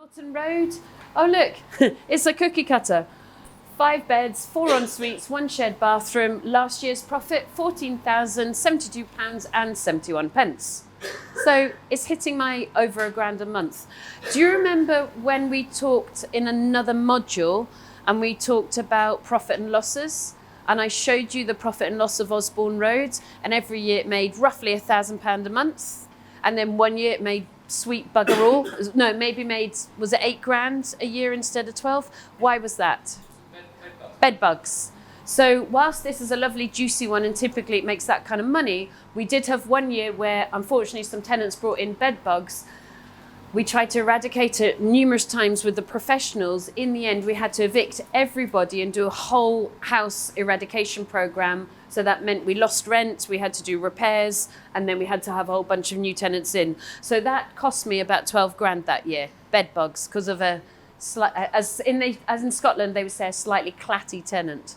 Wilton Road. Oh look, it's a cookie cutter. 5 beds, 4 en suites, 1 shared bathroom. Last year's profit, £14,072.71. So it's hitting my over £1,000 a month. Do you remember when we talked in another module and we talked about profit and losses? And I showed you the profit and loss of Osborne Road, and every year it made roughly £1,000 a month. And then one year it made sweet bugger all. No, maybe made, was it £8,000 a year instead of 12? Why was that? Bed bugs. So whilst this is a lovely juicy one and typically it makes that kind of money, we did have one year where unfortunately some tenants brought in bed bugs. We tried to eradicate it numerous times with the professionals. In the end, we had to evict everybody and do a whole house eradication program. So that meant we lost rent, we had to do repairs, and then we had to have a whole bunch of new tenants in. So that cost me about £12,000 that year, bed bugs, because of a, as in Scotland, they would say a slightly clatty tenant.